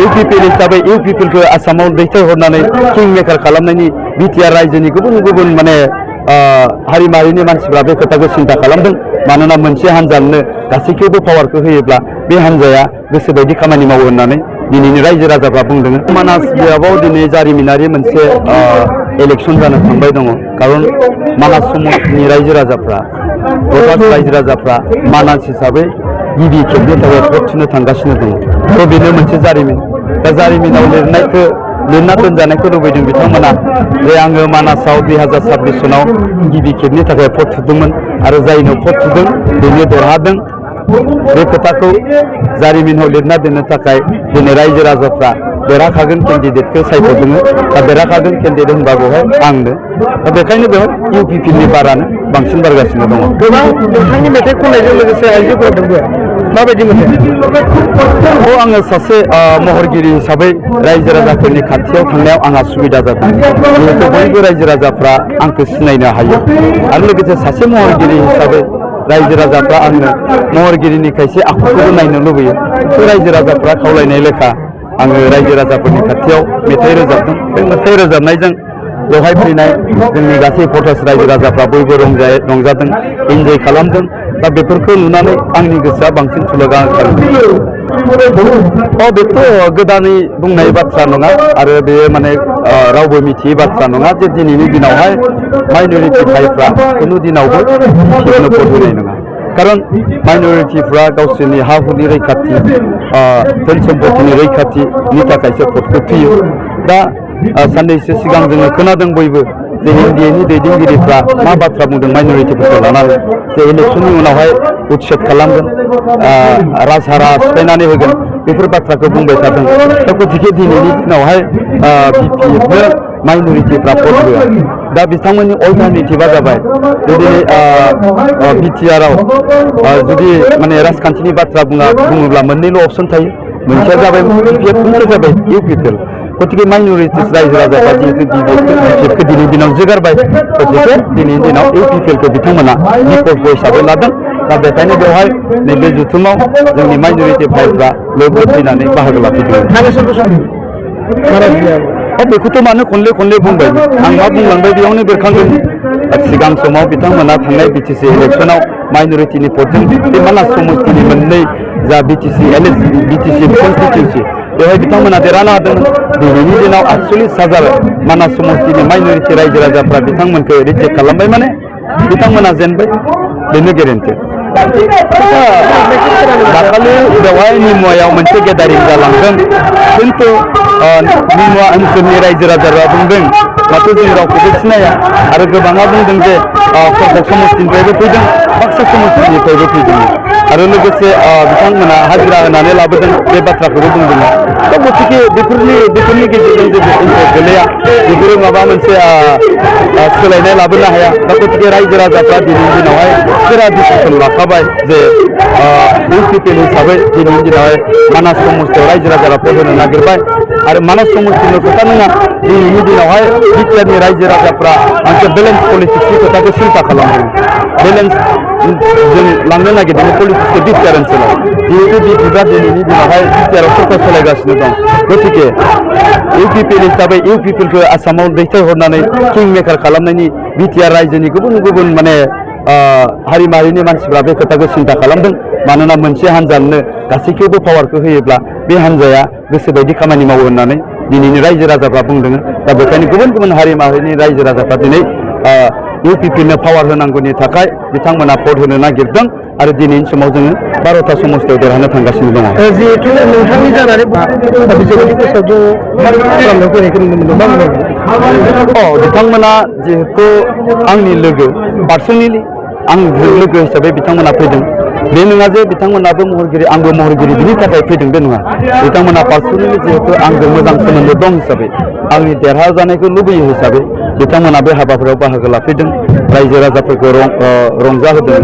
UPPL हिसाबै इउपिपिएलखौ आसामाव दैथायहरनानै किं maker खालामनायनि बिटिआर रायजोनि गुबुन गुबुन माने हारि माहारिनि मानसिफ्रा बे खोथाखौ सिन्था खालामदों। मानोना मोनसे हानजानो गासैखौबो पावारखौ होयोब्ला बे हानजाया गोसोबायदि खामानि मावो होननानै दिनैनि रायजो राजाफ्रा बुंदों। मानास बियाबाव दिनै जारिमिनारि मोनसे इलेक्सन जानो थांबाय दङ। खारन मानास समष्टिनि रायजो राजाफ्रा रायजो राजाफ्रा मानास हिसाबै गिबि खेबनि थाखाय भट थुनो थांगासिनो दङ। थ' बेनो मोनसे जारिमिन। दा जारिमिनाव लिरना दोनजानायखौ लुबैदों बिथांमोना जे आङो मानासाव 2026 सनाव गिबि खेबनि थाखाय भट थुदोंमोन आरो जायनो भट थुदों बेनो देरहादों। बे खोथाखौ जारिमिनाव लिरना दोननो थाखाय दिनै रायजो राजाफ्रा देरहाखागोन केन्डिडेटखौ सायख'दों। दा देरहाखागोन केन्डिडेट होनबा बेवहाय आंनो। दा बेखायनो बेवहाय इउपिपिएलनि बारानो बांसिन बारगासिनो दङ। गोबां नोंथांनि मेथाइ खननायजों लोगोसे आइजोफोरजोंबो माबायदि मोनो? आङो सासे महरगिरि हिसाबै रायजो राजाफोरनि खाथियाव थांनायाव आंहा सुबिदा जादों। जिहेतु बयबो रायजो राजाफ्रा आंखौ सिनायनो हायो आरो लोगोसे सासे महरगिरि हिसाबै रायजो राजाफ्रा आंनो महरगिरिनि खायसे आखुखौबो नायनो लुबैयो। रायजो राजाफ्रा खावलायनाय लेखा आङो रायजो राजाफोरनि खाथियाव मेथाइ रोजाबदों। बे मेथाइ रोजाबनायजों बेवहाय फैनाय जोंनि गासै भटार्स रायजो राजाफ्रा बयबो रंजादों, इन्जय खालामदों। दा बेफोरखौ नुनानै आंनि गोसोआ बांसिन थुलुंगा ओंखारदों। बेथ' गोदानै बुंनाय बाथ्रा नङा आरो बेयो माने रावबो मिथियै बाथ्रा नङा जे दिनैनि दिनावहाय माइनरिटि भाइफ्रा खुनु दिनावबो खेबनो भट होनाय नङा। खारन माइनरिटिफ्रा गावसोरनि हा हुनि रैखाथि, धोन सम्पतिनि रैखाथिनि थाखायसो भटखौ होयो। दा साननैसो सिगां जोङो खोनादों बयबो जे एनडिएनि दैदेनगिरिफ्रा मा बाथ्रा बुंदों माइनरिटिफोरखौ लानानै जे इलेक्सननि उनावहाय उच्चेद खालामगोन, राजहारा सिफायनानै होगोन, बेफोर बाथ्राखौ बुंबाय थादों। दा गतिके दिनैनि दिनावहाय बिपिएफनो माइनरिटिफ्रा भट होआ। दा बिथांमोननि अल्टारनेटिभा जाबाय जुदि बिटिआरआव जुदि माने राजखान्थिनि बाथ्रा बुङोब्ला मोननैल' अपसन थायो। मोनसेया जाबाय बिपिएफ, मोनसेया जाबाय इउपिपिएल। गतिके माइनरिटिस रायजो राजाफ्रा जिहेतु बिपिएफखौ दिनैनि दिनाव जोगारबाय, गतिके दिनैनि दिनाव इउपिपिएलखौ बिथांमोना बिकल्प हिसाबै लादों। दा बेखायनो बेवहाय नैबे जुथुमाव जोंनि माइनरिटि भाइफ्रा लोगो फैनानै बाहागो लाफैदों। बेखौथ' मानो खनले खनले बुंबाय, आं मा बुंलांबाय बेयावनो बेरखांदों। सिगां समाव बिथांमोना थांनाय बिटिसि इलेक्सनाव माइनरिटिनि भटजों बे मानास समष्टिनि मोननै जा बिटिसि कनस्टिटिउन्सि बेवहाय बिथांमोना देरहानो हादोंमोन। दिनैनि दिनाव 48,000 मानास समष्टिनि माइनरिटि रायजो राजाफ्रा बिथांमोनखौ रिजेक्ट खालामबाय, माने बिथांमोना जेनबाय, बेनो गेरेन्टि। दाखालि बेवहाय निमुवायाव मोनसे गेदारिं जालांदों, खिन्थु निमुवा ओनसोलनि रायजो राजाफ्रा बुंदों माथो जों रावखौबो सिनाया आरो गोबाङा बुंदों जे खरखक समष्टिनिफ्रायबो फैदों, बाक्सा समष्टिनिफ्रायबो फैदों आरो लोगोसे बिथांमोना हाजिरा होनानै लाबोदों, बे बाथ्राखौबो बुंदों। दा गतिके बेफोरनि गेजेरजों जेबो इम्पेक्ट गोलैया, बेफोरो माबा मोनसे सोलायनाय लाबोनो हाया। दा गतिके रायजो राजाफ्रा दिनैनि दिनावहाय गोरा डिसिसन लाखाबाय जे इउपिपिएल हिसाबै दिनैनि दिनावहाय मानास समष्टियाव रायजो राजाफ्रा भट होनो नागिरबाय आरो मानास समष्टिनि खोथा नङा, दिनैनि दिनावहाय बिटिआरनि रायजो राजाफ्रा मोनसे बेलेन्स पलिटिक्सनि खोथाखौ सिन्था खालामदों। बेलेन्स जों लांनो नागिरदों पलिटिक्सखौ बिटिआर ओनसोलाव, जिहेतु बिटिआरआ दिनैनि दिनावहाय बिटिआरआव सरकार सालायगासिनो दं। गतिके इउपिपिएल हिसाबै इउपिपिएलखौ आसामाव दैथायहरनानै किं मेकार खालामनायनि बिटिआर रायजोनि गुबुन गुबुन माने हारि माहारिनि मानसिफ्रा बे खोथाखौ सिन्था खालामदों। मानोना मोनसे हानजानो गासैखौबो पावारखौ होयोब्ला बे हानजाया गोसोबायदि खामानि मावो होननानै दिनैनि रायजो राजाफ्रा बुंदों। दा बेखायनो गुबुन गुबुन हारि माहारिनि रायजो राजाफ्रा दिनै इउपिपिएलनो पावार होनांगौनि थाखाय बिथांमोना भट होनो नागिरदों आरो दिनैनि समाव जोङो 12था समष्टियाव देरहानो थांगासिनो दङ। जिहेतु नोंथांनि जानानै बिजेपिनि फोसावजों खालामनो फैनायखौ नुनो मोनदों, बिथांमोना जिहेतु आंनि लोगो, पार्सनेलि आं लोगो हिसाबै बिथांमोना फैदों। बे नङा जे बिथांमोनाबो महरगिरि आंबो महरगिरि बिनि थाखाय फैदों, बे नङा। बिथांमोना पार्सनेलि जिहेतु आंजों मोजां सोमोन्दो दं हिसाबै, आंनि देरहाजानायखौ लुबैयो हिसाबै बिथांमोना बे हाबाफारियाव बाहागो लाफैदों, रायजो राजाफोरखौ रंजाहोदों।